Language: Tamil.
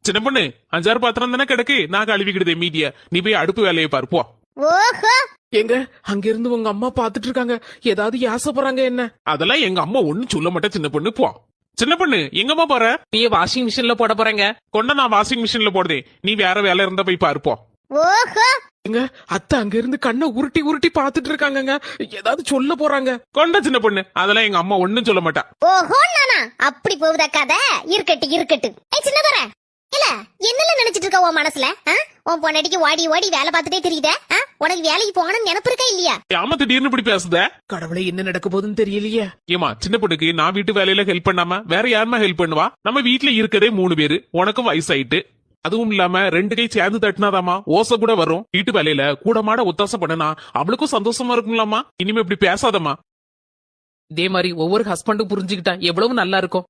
சின்ன பொண்ணு 5-6 பாத்திரம் தானே கிடக்கு, நான் கழுவிக்கிடுதே மீதிய, நீ போய் அடுப்பு வேலையை பாரு போ. ஓஹோ, எங்க அங்க இருந்து உங்க அம்மா பாத்துட்டு இருக்காங்க, ஏதாவது யாசப்படுறாங்க என்ன? அதெல்லாம் எங்க அம்மா ஒண்ணும் சொல்ல மாட்டேன் சின்ன பொண்ணு, போ. சின்ன பொண்ணு எங்கம்மா போற? நீ வாஷிங் மிஷின்ல போட போறேங்க. கொண்ட நான் வாஷிங் மிஷின்ல போடுதே, நீ வேற வேலை இருந்தா போய் பாரு போ. ஓஹோ, எங்க அத்தை அங்க இருந்து கண்ணை உருட்டி உருட்டி பாத்துட்டு இருக்காங்கங்க, ஏதாவது சொல்ல போறாங்க. கொண்ட சின்ன பொண்ணு, அதெல்லாம் எங்க அம்மா ஒண்ணும் சொல்ல மாட்டா. ஓஹோ நானா, அப்படி போகுதா கதை? இருக்கட்டு இருக்கட்டு. ஏய் சின்ன தர இல்ல, என்னெல்லாம் நினைச்சிட்டு இருக்க உன் மனசுல? உன் பொண்டாட்டிக்கு ஓடி ஓடி வேலை பார்த்துட்டே தெரியுதே, உனக்கு வேலைக்கு போகணும்னு நினைப்பு இருக்கா இல்லையா? ஆமா, திடீர்னு இப்படி பேசுத. கடவுளே, என்ன நடக்க போகுதுன்னு தெரியலையே. ஏமா சின்ன பொண்ணுக்கு நான் வீட்டு வேலையில ஹெல்ப் பண்ணாம வேற யாருமா ஹெல்ப் பண்ணுவா? நம்ம வீட்டுல இருக்கதே 3 பேரு, உனக்கும் வயசாயிட்டு, அதுவும் இல்லாம 2 கை சேர்ந்து தட்டினாதாமா ஓசை கூட வரும். வீட்டு வேலையில கூட மாட ஒத்தாசை பண்ணனா அவளுக்கும் சந்தோஷமா இருக்கும்லாமா. இனிமே இப்படி பேசாதம்மா. இதே மாதிரி ஒவ்வொரு ஹஸ்பண்டும் புரிஞ்சுக்கிட்டா எவ்வளவு நல்லா இருக்கும்.